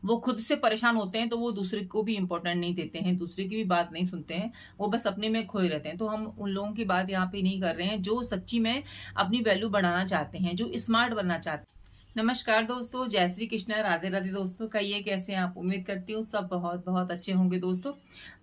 वो खुद से परेशान होते हैं तो वो दूसरे को भी इम्पोर्टेंट नहीं देते हैं, दूसरे की भी बात नहीं सुनते हैं, वो बस अपने में खोए रहते हैं। तो हम उन लोगों की बात यहाँ पे नहीं कर रहे हैं जो सच्ची में अपनी वैल्यू बढ़ाना चाहते हैं, जो स्मार्ट बनना चाहते हैं। नमस्कार दोस्तों, जय श्री कृष्ण, राधे राधे दोस्तों। कहिए कैसे हैं आप? उम्मीद करती हूँ सब बहुत बहुत अच्छे होंगे दोस्तों।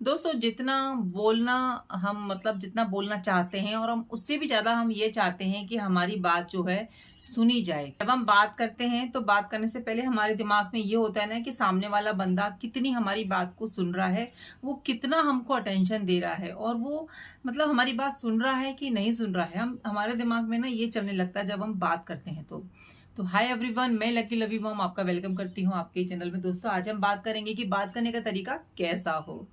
दोस्तों जितना बोलना हम मतलब जितना बोलना चाहते हैं और हम उससे भी ज्यादा हम ये चाहते हैं कि हमारी बात जो है सुनी जाए। जब हम बात करते हैं तो बात करने से पहले हमारे दिमाग में ये होता है ना कि सामने वाला बंदा कितनी हमारी बात को सुन रहा है, वो कितना हमको अटेंशन दे रहा है, और वो मतलब हमारी बात सुन रहा है कि नहीं सुन रहा है। हम हमारे दिमाग में ना ये चलने लगता है जब हम बात करते हैं। तो हाय एवरीवन, मैं लकी लवी मॉम आपका वेलकम करती हूँ आपके चैनल में। दोस्तों आज हम बात करेंगे कि बात करने का तरीका कैसा हो।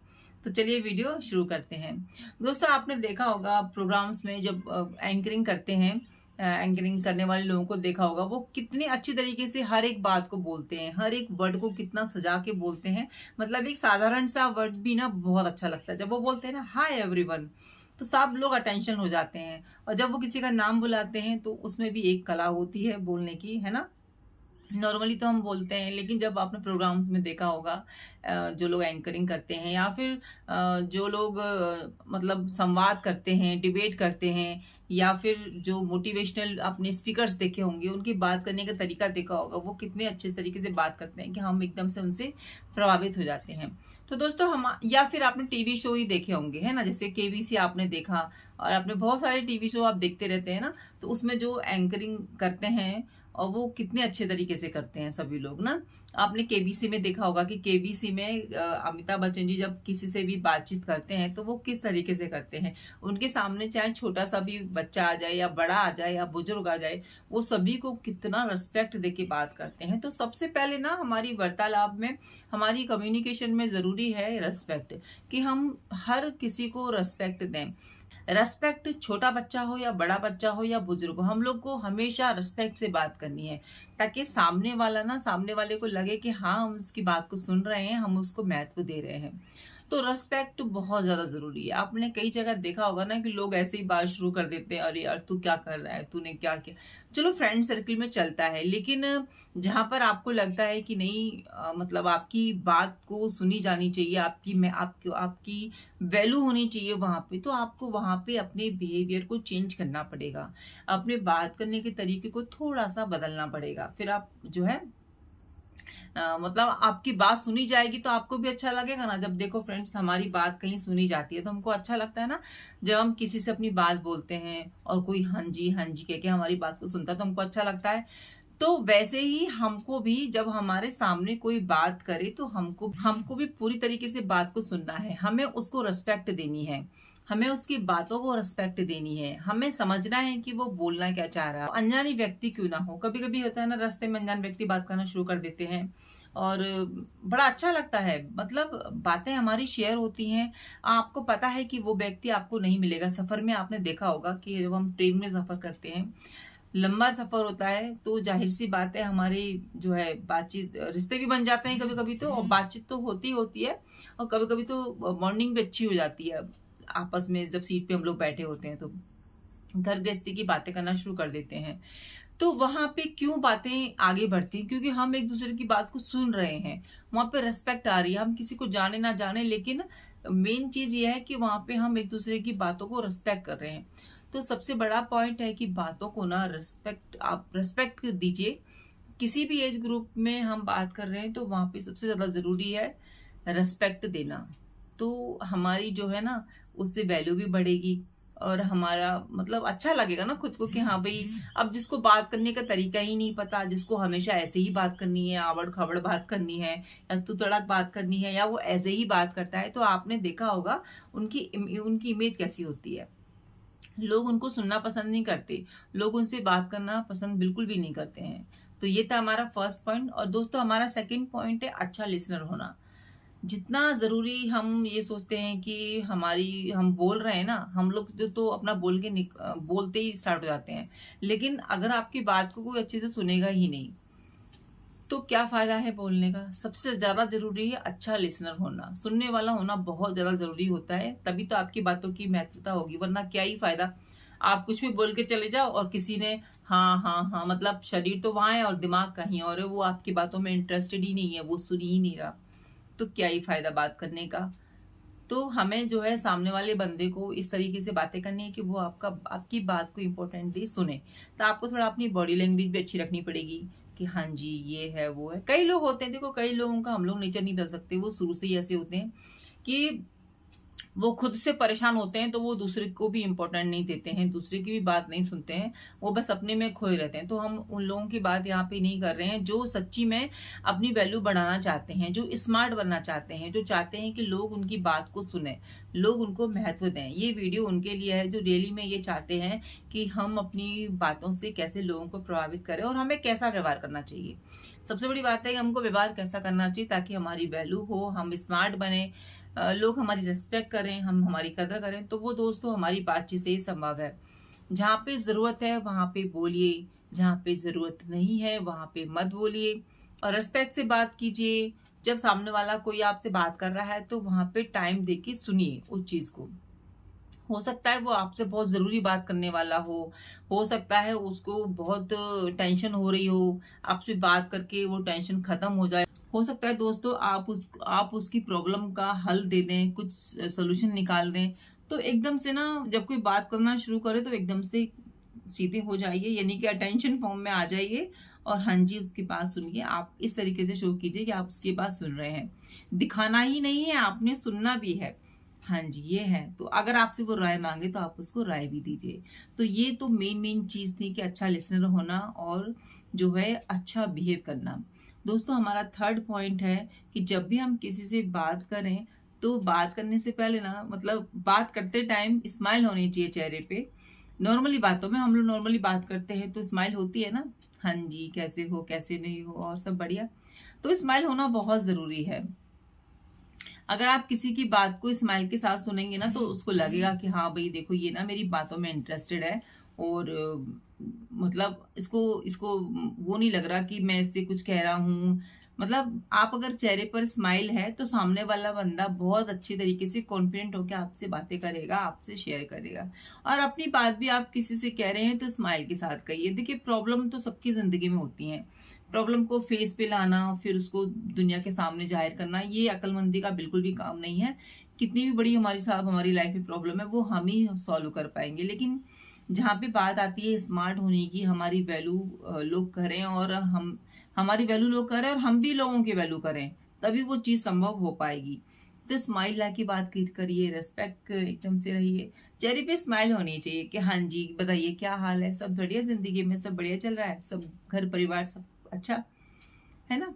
तो चलिए वीडियो शुरू करते हैं। दोस्तों आपने देखा होगा प्रोग्राम्स में जब एंकरिंग करते हैं, एंकरिंग करने वाले लोगों को देखा होगा वो कितने अच्छी तरीके से हर एक बात को बोलते हैं, हर एक वर्ड को कितना सजा के बोलते हैं। मतलब एक साधारण सा वर्ड भी ना बहुत अच्छा लगता है जब वो बोलते हैं ना हाय एवरीवन, तो सब लोग अटेंशन हो जाते हैं। और जब वो किसी का नाम बुलाते हैं तो उसमें भी एक कला होती है बोलने की, है ना। नॉर्मली तो हम बोलते हैं, लेकिन जब आपने प्रोग्राम्स में देखा होगा जो लोग एंकरिंग करते हैं या फिर जो लोग मतलब संवाद करते हैं, डिबेट करते हैं, या फिर जो मोटिवेशनल अपने स्पीकर्स देखे होंगे, उनकी बात करने का तरीका देखा होगा, वो कितने अच्छे तरीके से बात करते हैं कि हम एकदम से उनसे प्रभावित हो जाते हैं। तो दोस्तों हम, या फिर आपने टीवी शो ही देखे होंगे, है ना, जैसे केबीसी आपने देखा, और आपने बहुत सारे टीवी शो आप देखते रहते हैं ना, तो उसमें जो एंकरिंग करते हैं और वो कितने अच्छे तरीके से करते हैं सभी लोग ना। आपने केबीसी में देखा होगा कि केबीसी में अमिताभ बच्चन जी जब किसी से भी बातचीत करते हैं तो वो किस तरीके से करते हैं। उनके सामने चाहे छोटा सा भी बच्चा आ जाए या बड़ा आ जाए या बुजुर्ग आ जाए, वो सभी को कितना रिस्पेक्ट देके बात करते हैं। तो सबसे पहले ना हमारी वार्तालाप में, हमारी कम्युनिकेशन में जरूरी है रेस्पेक्ट, कि हम हर किसी को रेस्पेक्ट दें। रेस्पेक्ट, छोटा बच्चा हो या बड़ा बच्चा हो या बुजुर्ग हो, हम लोग को हमेशा रेस्पेक्ट से बात करनी है, ताकि सामने वाले को लगे कि हाँ हम उसकी बात को सुन रहे हैं, हम उसको महत्व दे रहे हैं। तो रेस्पेक्ट बहुत ज्यादा जरूरी है। आपने कई जगह देखा होगा ना कि लोग ऐसे ही बात शुरू कर देते हैं, अरे यार तू क्या कर रहा है, तूने क्या किया। चलो फ्रेंड सर्कल में चलता है, लेकिन जहां पर आपको लगता है कि नहीं मतलब आपकी बात को सुनी जानी चाहिए, आपकी मैं आपको आपकी वैल्यू होनी चाहिए वहां पे, तो आपको वहां पे अपने बिहेवियर को चेंज करना पड़ेगा, अपने बात करने के तरीके को थोड़ा सा बदलना पड़ेगा। फिर आप जो है मतलब आपकी बात सुनी जाएगी तो आपको भी अच्छा लगेगा ना। जब देखो फ्रेंड्स, हमारी बात कहीं सुनी जाती है तो हमको अच्छा लगता है ना। जब हम किसी से अपनी बात बोलते हैं और कोई हाँ जी कह के हमारी बात को सुनता है तो हमको अच्छा लगता है। तो वैसे ही हमको भी जब हमारे सामने कोई बात करे तो हमको हमको भी पूरी तरीके से बात को सुनना है, हमें उसको रिस्पेक्ट देनी है, हमें उसकी बातों को रिस्पेक्ट देनी है, हमें समझना है कि वो बोलना क्या चाह रहा है। अनजानी व्यक्ति क्यों ना हो, कभी कभी होता है ना रास्ते में अनजान व्यक्ति बात करना शुरू कर देते हैं और बड़ा अच्छा लगता है, मतलब बातें हमारी शेयर होती हैं। आपको पता है कि वो व्यक्ति आपको नहीं मिलेगा सफर में। आपने देखा होगा कि जब हम ट्रेन में सफर करते हैं, लंबा सफर होता है, तो जाहिर सी बात है हमारी जो है बातचीत, रिश्ते भी बन जाते हैं कभी कभी तो, और बातचीत तो होती होती है, और कभी कभी तो बॉन्डिंग भी अच्छी हो जाती है आपस में। जब सीट पे हम लोग बैठे होते हैं तो घर गृहस्थी की बातें करना शुरू कर देते हैं। तो वहां पे क्यों बातें आगे बढ़ती हैं? क्योंकि हम एक दूसरे की बात को सुन रहे हैं, वहां पे रेस्पेक्ट आ रही है। हम किसी को जाने ना जाने, लेकिन मेन चीज ये है कि वहां पे हम एक दूसरे की बातों को रेस्पेक्ट कर रहे हैं। तो सबसे बड़ा पॉइंट है कि बातों को ना रेस्पेक्ट, आप रेस्पेक्ट दीजिए। किसी भी एज ग्रुप में हम बात कर रहे हैं तो वहां पे सबसे ज्यादा जरूरी है रेस्पेक्ट देना। तो हमारी जो है ना उससे वैल्यू भी बढ़ेगी, और हमारा मतलब अच्छा लगेगा ना खुद को कि हाँ भाई, अब जिसको बात करने का तरीका ही नहीं पता, जिसको हमेशा ऐसे ही बात करनी है, आवड़ खाबड़ बात करनी है, या तू तड़क बात करनी है, या वो ऐसे ही बात करता है, तो आपने देखा होगा उनकी उनकी इमेज कैसी होती है। लोग उनको सुनना पसंद नहीं करते, लोग उनसे बात करना पसंद बिल्कुल भी नहीं करते हैं। तो ये था हमारा फर्स्ट पॉइंट। और दोस्तों हमारा सेकंड पॉइंट है अच्छा लिसनर होना। जितना जरूरी हम ये सोचते हैं कि हमारी, हम बोल रहे हैं ना, हम लोग तो अपना बोलते ही स्टार्ट हो जाते हैं, लेकिन अगर आपकी बात को कोई अच्छे से सुनेगा ही नहीं तो क्या फायदा है बोलने का। सबसे ज्यादा जरूरी है अच्छा लिसनर होना, सुनने वाला होना बहुत ज्यादा जरूरी होता है, तभी तो आपकी बातों की महत्वता होगी, वरना क्या ही फायदा। आप कुछ भी बोल के चले जाओ और किसी ने हाँ, हाँ, हाँ, मतलब शरीर तो वहाँ है और दिमाग कहीं और है, वो आपकी बातों में इंटरेस्टेड ही नहीं है, वो सुन ही नहीं रहा, तो क्या ही फ़ायदा बात करने का। तो हमें जो है सामने वाले बंदे को इस तरीके से बातें करनी है कि वो आपकी बात को इम्पोर्टेंटली सुने। तो आपको थोड़ा अपनी बॉडी लैंग्वेज भी अच्छी रखनी पड़ेगी कि हाँ जी, ये है, वो है। कई लोग होते हैं, देखो कई लोगों का हम लोग नेचर नहीं बदल सकते, वो शुरू से ही ऐसे होते हैं कि वो खुद से परेशान होते हैं तो वो दूसरे को भी इम्पोर्टेंट नहीं देते हैं, दूसरे की भी बात नहीं सुनते हैं, वो बस अपने में खोए रहते हैं। तो हम उन लोगों की बात यहाँ पे नहीं कर रहे हैं जो सच्ची में अपनी वैल्यू बढ़ाना चाहते हैं, जो स्मार्ट बनना चाहते हैं, जो चाहते हैं कि लोग उनकी बात को सुने, लोग उनको महत्व दें। ये वीडियो उनके लिए है जो रियली में ये चाहते हैं कि हम अपनी बातों से कैसे लोगों को प्रभावित करें और हमें कैसा व्यवहार करना चाहिए। सबसे बड़ी बात है कि हमको व्यवहार कैसा करना चाहिए ताकि हमारी वैल्यू हो, हम स्मार्ट बने, लोग हमारी रिस्पेक्ट करें, हम हमारी कदर करें। तो वो दोस्तों हमारी बातचीत से ही संभव है। जहाँ पे जरूरत है वहां पे बोलिए, जहाँ पे जरूरत नहीं है वहां पे मत बोलिए, और रिस्पेक्ट से बात कीजिए। जब सामने वाला कोई आपसे बात कर रहा है तो वहां पे टाइम दे के सुनिए उस चीज को। हो सकता है वो आपसे बहुत जरूरी बात करने वाला हो सकता है उसको बहुत टेंशन हो रही हो, आपसे बात करके वो टेंशन खत्म हो जाए। हो सकता है दोस्तों आप उसकी प्रॉब्लम का हल दे दें, कुछ सोल्यूशन निकाल दें। तो एकदम से ना जब कोई बात करना शुरू करे तो एकदम से सीधे हो जाइए, यानी कि अटेंशन फॉर्म में आ जाइए और हाँ जी उसकी बात सुनिए। आप इस तरीके से शो कीजिए कि आप उसकी बात सुन रहे हैं, दिखाना ही नहीं है, आपने सुनना भी है। हाँ जी ये है। तो अगर आपसे वो राय मांगे तो आप उसको राय भी दीजिए। तो ये तो मेन चीज थी कि अच्छा लिसनर होना और जो है अच्छा बिहेव करना। दोस्तों हमारा थर्ड पॉइंट है कि जब भी हम किसी से बात करें तो बात करने से पहले ना, मतलब बात करते टाइम स्माइल होनी चाहिए चेहरे पे। नॉर्मली बातों में हम लोग नॉर्मली बात करते हैं तो स्माइल होती है ना, हाँ जी कैसे हो, कैसे नहीं हो, और सब बढ़िया। तो स्माइल होना बहुत जरूरी है। अगर आप किसी की बात को स्माइल के साथ सुनेंगे ना तो उसको लगेगा कि हाँ भाई देखो ये ना मेरी बातों में इंटरेस्टेड है, और मतलब इसको इसको वो नहीं लग रहा कि मैं इससे कुछ कह रहा हूँ। मतलब आप अगर चेहरे पर स्माइल है तो सामने वाला बंदा बहुत अच्छी तरीके से कॉन्फिडेंट होकर आपसे बातें करेगा, आपसे शेयर करेगा। और अपनी बात भी आप किसी से कह रहे हैं तो स्माइल के साथ कहिए। देखिए प्रॉब्लम तो सबकी जिंदगी में होती है, प्रॉब्लम को फेस पे लाना फिर उसको दुनिया के सामने जाहिर करना ये अक्लमंदी का बिल्कुल भी काम नहीं है। कितनी भी बड़ी हमारी साहब हमारी लाइफ में प्रॉब्लम है वो हम ही सॉल्व कर पाएंगे, लेकिन जहाँ पे बात आती है स्मार्ट होने की, हमारी वैल्यू लोग करें और हम हमारी वैल्यू लोग करें और हम भी लोगों की वैल्यू करें, तभी वो चीज संभव हो पाएगी। तो स्माइल ला की बात करिए, रेस्पेक्ट एकदम से रहिए, चेहरे पे स्माइल होनी चाहिए कि हाँ जी बताइए क्या हाल है, सब बढ़िया, जिंदगी में सब बढ़िया चल रहा है, सब घर परिवार सब अच्छा है ना।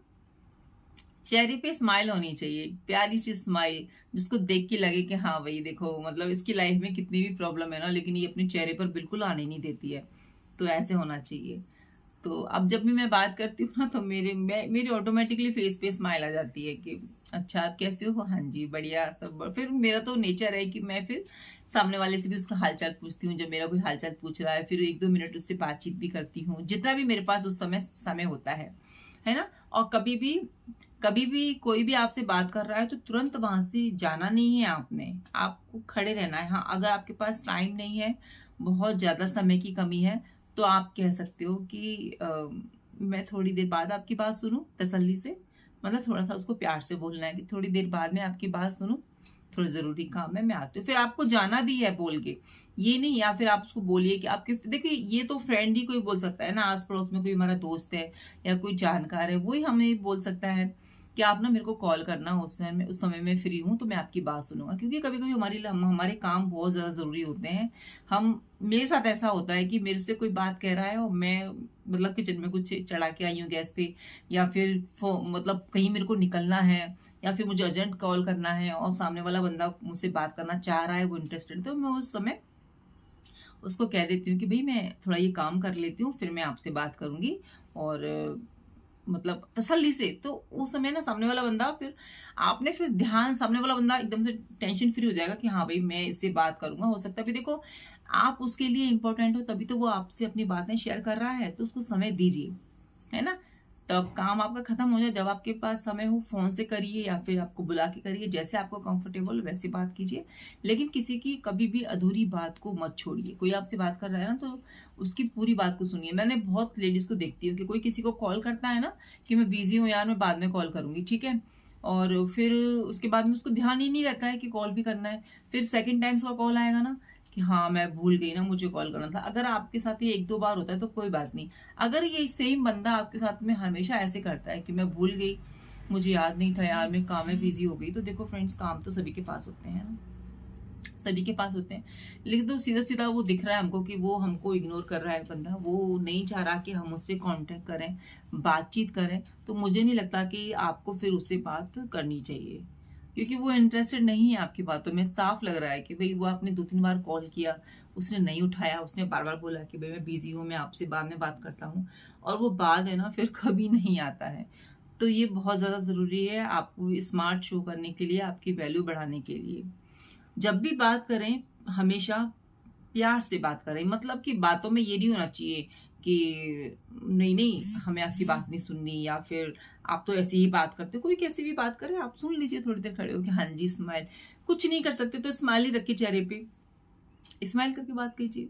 चेहरे पे स्माइल होनी चाहिए, प्यारी सी स्माइल, जिसको देख के लगे कि हाँ भाई देखो मतलब इसकी लाइफ में कितनी भी प्रॉब्लम है ना लेकिन ये अपने चेहरे पर बिल्कुल आने नहीं देती है। तो ऐसे होना चाहिए। तो अब जब भी मैं बात करती हूँ ना तो मेरी ऑटोमेटिकली फेस पे स्माइल आ जाती है कि अच्छा आप कैसे हो, हाँ जी बढ़िया सब। फिर मेरा तो नेचर है कि मैं फिर सामने वाले से भी उसका हालचाल पूछती हूँ, जब मेरा कोई हालचाल पूछ रहा है फिर 1-2 मिनट उससे बातचीत भी करती हूँ, जितना भी मेरे पास उस समय होता है ना। और कभी भी कोई भी आपसे बात कर रहा है तो तुरंत वहां से जाना नहीं है, आपको खड़े रहना है। हाँ अगर आपके पास टाइम नहीं है, बहुत ज्यादा समय की कमी है, तो आप कह सकते हो कि मैं थोड़ी देर बाद आपकी बात सुनूं तसल्ली से। मतलब थोड़ा सा उसको प्यार से बोलना है कि थोड़ी देर बाद में आपकी बात सुनूं, थोड़ा जरूरी काम है मैं आती हूँ। फिर आपको जाना भी है बोल के, ये नहीं, या फिर आप उसको बोलिए कि आपके देखिए ये तो फ्रेंड ही कोई बोल सकता है ना, आस पड़ोस में कोई हमारा दोस्त है या कोई जानकार है वही हमें बोल सकता है कि आप ना मेरे को कॉल करना, उस समय मैं फ्री हूँ तो मैं आपकी बात सुनूंगा। क्योंकि कभी कभी हमारे काम बहुत ज्यादा जरूरी होते हैं। हम मेरे साथ ऐसा होता है कि मेरे से कोई बात कह रहा है और मैं मतलब किचन में कुछ चढ़ा के आई हूँ गैस पे, या फिर मतलब कहीं मेरे को निकलना है, या फिर मुझे अर्जेंट कॉल करना है और सामने वाला बंदा मुझसे बात करना चाह रहा है, वो इंटरेस्टेड, तो मैं उस समय उसको कह देती हूँ कि भाई मैं थोड़ा ये काम कर लेती हूँ फिर मैं आपसे बात करूंगी। और मतलब तसल्ली से, तो उस समय ना सामने वाला बंदा फिर ध्यान, सामने वाला बंदा एकदम से टेंशन फ्री हो जाएगा कि हाँ भाई मैं इससे बात करूंगा। हो सकता है भी देखो आप उसके लिए इंपॉर्टेंट हो तभी तो वो आपसे अपनी बातें शेयर कर रहा है, तो उसको समय दीजिए, है ना। तब काम आपका खत्म हो जाए, जब आपके पास समय हो फोन से करिए या फिर आपको बुला के करिए, जैसे आपको कंफर्टेबल वैसे बात कीजिए। लेकिन किसी की कभी भी अधूरी बात को मत छोड़िए। कोई आपसे बात कर रहा है ना तो उसकी पूरी बात को सुनिए। मैंने बहुत लेडीज को देखती हूँ कि कोई किसी को कॉल करता है ना कि मैं बिजी हूँ यार, मैं बाद में कॉल करूंगी, ठीक है, और फिर उसके बाद में उसको ध्यान ही नहीं रहता है कि कॉल भी करना है। फिर सेकंड टाइम उसका कॉल आएगा ना कि हाँ मैं भूल गई ना, मुझे कॉल करना था। अगर आपके साथ ये एक दो बार होता है तो कोई बात नहीं। अगर ये सेम बंदा आपके साथ में हमेशा ऐसे करता है कि मैं भूल गई, मुझे याद नहीं था यार, मैं काम में बिजी हो गई, तो देखो फ्रेंड्स, काम तो सभी के पास होते हैं ना, सभी के पास होते हैं। लेकिन तो सीधा सीधा वो दिख रहा है हमको कि वो हमको इग्नोर कर रहा है बंदा, वो नहीं चाह रहा कि हम उससे कांटेक्ट करें, बातचीत करें, तो मुझे नहीं लगता कि आपको फिर उससे बात करनी चाहिए, क्योंकि वो इंटरेस्टेड नहीं है आपकी बातों में। साफ लग रहा है कि भाई वो आपने 2-3 बार कॉल किया, उसने नहीं उठाया, उसने बार बार बोला कि भाई मैं बिजी हूँ, मैं आपसे बाद में बात करता हूँ, और वो बाद है ना फिर कभी नहीं आता है। तो ये बहुत ज्यादा जरूरी है आपको स्मार्ट शो करने के लिए, आपकी वैल्यू बढ़ाने के लिए। जब भी बात करें हमेशा प्यार से बात करें, मतलब कि बातों में ये नहीं होना चाहिए कि नहीं नहीं हमें आपकी बात नहीं सुननी, या फिर आप तो ऐसे ही बात करते हो। कोई कैसी भी बात करे आप सुन लीजिए, थोड़ी देर खड़े हो कि हाँ जी स्माइल, कुछ नहीं कर सकते तो स्माइल ही रखिए चेहरे पे, स्माइल करके बात कीजिए,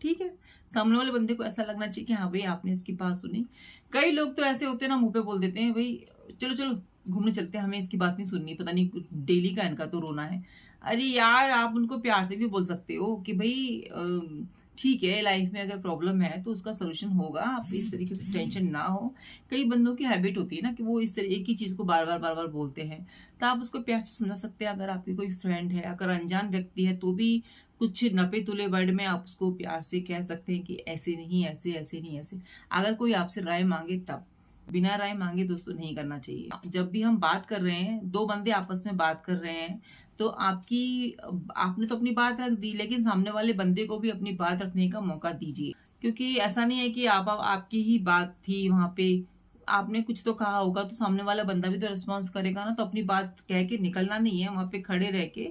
ठीक है। सामने वाले बंदे को ऐसा लगना चाहिए कि हाँ भाई आपने इसकी बात सुनी। कई लोग तो ऐसे होते हैं ना, मुंह पे बोल देते हैं भाई चलो चलो घूमने चलते हैं, हमें इसकी बात नहीं सुननी, पता नहीं डेली का इनका तो रोना है। अरे यार आप उनको प्यार से भी बोल सकते हो कि भाई ठीक है, लाइफ में अगर प्रॉब्लम है तो उसका सोल्यूशन होगा, आप इस तरीके से टेंशन ना हो। कई बंदों की हैबिट होती है ना कि वो इस तरह एक ही चीज को बार बार बोलते हैं, तो आप उसको प्यार से समझा सकते हैं। अगर आपकी कोई फ्रेंड है, अगर अनजान व्यक्ति है, तो भी कुछ नपे तुले वर्ड में आप उसको प्यार से कह सकते हैं कि ऐसे नहीं ऐसे, ऐसे नहीं ऐसे। अगर कोई आपसे राय मांगे तब, बिना राय मांगे दोस्तों नहीं करना चाहिए। जब भी हम बात कर रहे हैं, दो बंदे आपस में बात कर रहे हैं, तो आपने तो अपनी बात रख दी, लेकिन सामने वाले बंदे को भी अपनी बात रखने का मौका दीजिए। क्योंकि ऐसा नहीं है कि आपकी ही बात थी वहां पे, आपने कुछ तो कहा होगा तो सामने वाला बंदा भी तो रिस्पॉन्स करेगा ना। तो अपनी बात कह के निकलना नहीं है, वहां पे खड़े रह के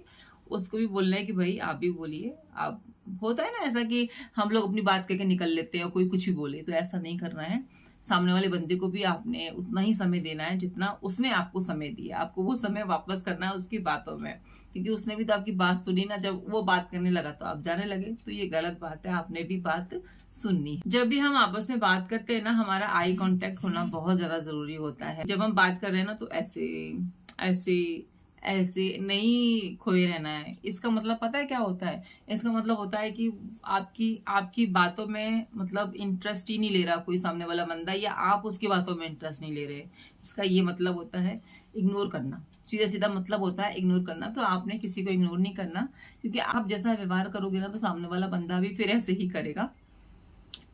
उसको भी बोलना है कि भाई आप भी बोलिए। आप होता है ना ऐसा कि हम लोग अपनी बात कह के निकल लेते हैं और कोई कुछ भी बोले, तो ऐसा नहीं करना है। सामने वाले बंदे को भी आपने उतना ही समय देना है जितना उसने आपको समय दिया। आपको वो समय वापस करना है उसकी बातों में, क्योंकि उसने भी तो आपकी बात सुनी ना। जब वो बात करने लगा तो आप जाने लगे, तो ये गलत बात है, आपने भी बात सुननी। जब भी हम आपस में बात करते हैं ना, हमारा आई कांटेक्ट होना बहुत ज्यादा जरूरी होता है। जब हम बात कर रहे हैं ना तो ऐसे ऐसे ऐसे नहीं खोए रहना है। इसका मतलब पता है क्या होता है? इसका मतलब होता है कि आपकी आपकी बातों में मतलब इंटरेस्ट ही नहीं ले रहा कोई सामने वाला बंदा, या आप उसकी बातों में इंटरेस्ट नहीं ले रहे। इसका ये मतलब होता है इग्नोर करना, सीधा सीधा मतलब होता है इग्नोर करना। तो आपने किसी को इग्नोर नहीं करना, क्योंकि आप जैसा व्यवहार करोगे ना तो सामने वाला बंदा भी फिर ऐसे ही करेगा।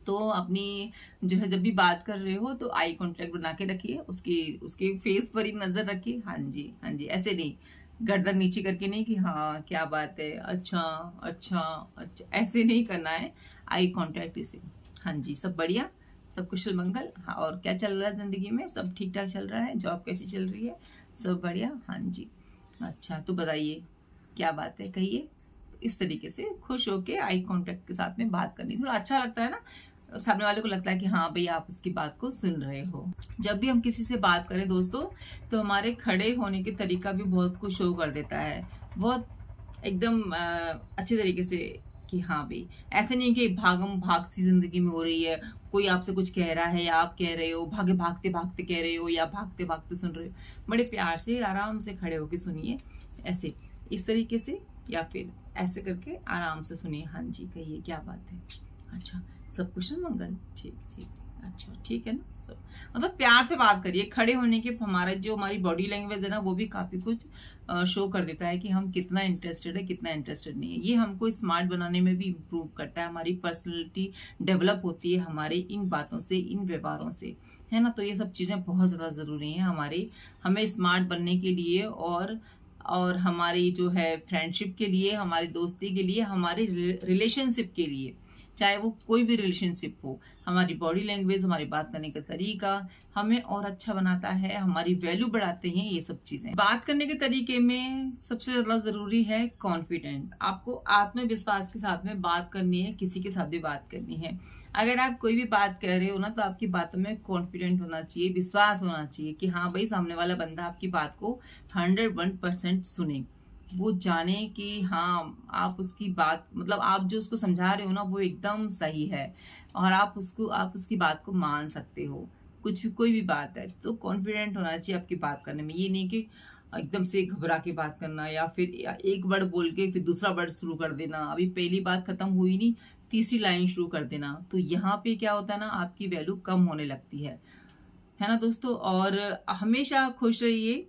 तो अपनी जो है जब भी बात कर रहे हो तो आई कांटेक्ट बना के रखिए, उसकी उसके फेस पर ही नजर रखिए। हाँ जी हाँ जी, ऐसे नहीं गर्दन नीचे करके नहीं कि हाँ क्या बात है, अच्छा अच्छा अच्छा, ऐसे नहीं करना है। आई कांटेक्ट इसे। हाँ जी, सब बढ़िया, सब कुशल मंगल। हाँ, और क्या चल रहा है जिंदगी में? सब ठीक ठाक चल रहा है? जॉब कैसी चल रही है? सब बढ़िया। हाँ जी, अच्छा तो बताइए क्या बात है, कहिए। इस तरीके से खुश होके आई कांटेक्ट के साथ में बात करनी, थोड़ा अच्छा लगता है ना, सामने वाले को लगता है कि हाँ भाई आप उसकी बात को सुन रहे हो। जब भी हम किसी से बात करें दोस्तों, तो हमारे खड़े होने के तरीका भी बहुत कुछ शो कर देता है, बहुत एकदम अच्छे तरीके से कि हाँ भाई ऐसे नहीं कि भागम भाग सी जिंदगी में हो रही है, कोई आपसे कुछ कह रहा है या आप कह रहे हो, भागे भागते भागते कह रहे हो या भागते भागते सुन रहे हो। बड़े प्यार से आराम से खड़े होके सुनिए, ऐसे इस तरीके से या फिर ऐसे करके आराम से सुनिए। हाँ जी, कहिए क्या बात है, अच्छा सब कुशल मंगल, ठीक ठीक, अच्छा ठीक है ना। सब मतलब प्यार से बात करिए। खड़े होने के हमारी बॉडी लैंग्वेज है ना, वो भी काफी कुछ शो कर देता है कि हम कितना इंटरेस्टेड है, कितना इंटरेस्टेड नहीं है। ये हमको स्मार्ट बनाने में भी इम्प्रूव करता है, हमारी पर्सनैलिटी डेवलप होती है हमारे इन बातों से, इन व्यवहारों से, है ना। तो ये सब चीजें बहुत ज्यादा जरूरी है हमें स्मार्ट बनने के लिए, और हमारी जो है फ्रेंडशिप के लिए, हमारी दोस्ती के लिए, हमारे रिलेशनशिप के लिए, चाहे वो कोई भी रिलेशनशिप हो। हमारी बॉडी लैंग्वेज, हमारी बात करने का तरीका हमें और अच्छा बनाता है, हमारी वैल्यू बढ़ाते हैं ये सब चीजें। बात करने के तरीके में सबसे ज्यादा जरूरी है कॉन्फिडेंट। आपको आत्मविश्वास के साथ में बात करनी है, किसी के साथ भी बात करनी है। अगर आप कोई भी बात कह रहे हो ना, तो आपकी बातों में कॉन्फिडेंट होना चाहिए, विश्वास होना चाहिए कि हाँ भाई, सामने वाला बंदा आपकी बात को 101% सुने, वो जाने कि हाँ आप उसकी बात, मतलब आप जो उसको समझा रहे हो ना, वो एकदम सही है और आप उसकी बात को मान सकते हो। कुछ भी, कोई भी बात है तो कॉन्फिडेंट होना चाहिए आपकी बात करने में। ये नहीं कि एकदम से घबरा के बात करना या फिर एक वर्ड बोल के फिर दूसरा वर्ड शुरू कर देना, अभी पहली बात खत्म हुई नहीं तीसरी लाइन शुरू कर देना, तो यहाँ पे क्या होता है ना, आपकी वैल्यू कम होने लगती है ना दोस्तों। और हमेशा खुश रहिए,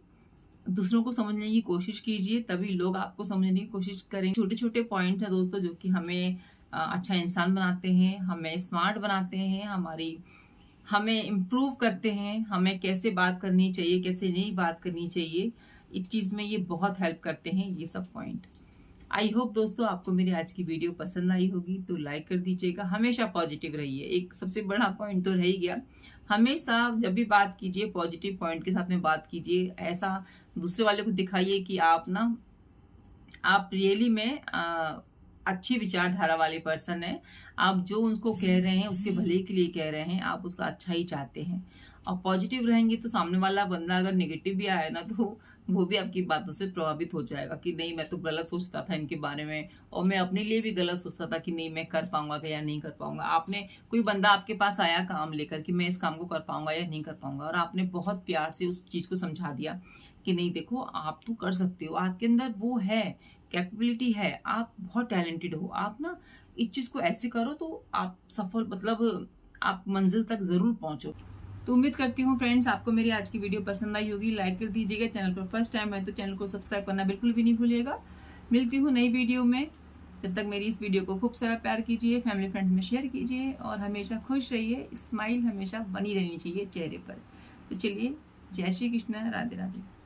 दूसरों को समझने की कोशिश कीजिए, तभी लोग आपको समझने की कोशिश करेंगे। छोटे छोटे पॉइंट्स हैं दोस्तों जो कि हमें अच्छा इंसान बनाते हैं, हमें स्मार्ट बनाते हैं, हमें इम्प्रूव करते हैं, हमें कैसे बात करनी चाहिए, कैसे नहीं बात करनी चाहिए, इस चीज में ये बहुत हेल्प करते हैं ये सब पॉइंट। आई होप दोस्तों आपको मेरी आज की वीडियो पसंद आई होगी, तो लाइक कर दीजिएगा। हमेशा पॉजिटिव रहिए, एक सबसे बड़ा पॉइंट तो रह ही गया। हमेशा जब भी बात कीजिए पॉजिटिव पॉइंट के साथ में बात कीजिए, ऐसा दूसरे वाले को दिखाइए कि आप रियली में अच्छी विचारधारा वाले पर्सन है। आप जो उनको कह रहे हैं उसके भले के लिए कह रहे हैं, आप उसका अच्छा ही चाहते हैं। और पॉजिटिव रहेंगे तो सामने वाला बंदा अगर नेगेटिव भी आया ना, तो वो भी आपकी बातों से प्रभावित हो जाएगा कि नहीं, मैं तो गलत सोचता था इनके बारे में, और मैं अपने लिए भी गलत सोचता था कि नहीं मैं कर पाऊंगा या नहीं कर पाऊंगा। आपने, कोई बंदा आपके पास आया काम लेकर कि मैं इस काम को कर पाऊंगा या नहीं कर पाऊंगा, और आपने बहुत प्यार से उस चीज को समझा दिया कि नहीं देखो आप तो कर सकते हो, आपके अंदर वो है, कैपेबिलिटी है, आप बहुत टैलेंटेड हो, आप ना इस चीज को ऐसे करो तो आप सफल, मतलब आप मंजिल तक जरूर पहुंचो। तो उम्मीद करती हूँ फ्रेंड्स आपको मेरी आज की वीडियो पसंद आई होगी। लाइक कर दीजिएगा, चैनल पर फर्स्ट टाइम है तो चैनल को सब्सक्राइब करना बिल्कुल भी नहीं भूलिएगा। मिलती हूँ नई वीडियो में, जब तक मेरी इस वीडियो को खूब सारा प्यार कीजिए, फैमिली फ्रेंड में शेयर कीजिए और हमेशा खुश रहिए, स्माइल हमेशा बनी रहनी चाहिए चेहरे पर। तो चलिए, जय श्री कृष्ण, राधे राधे।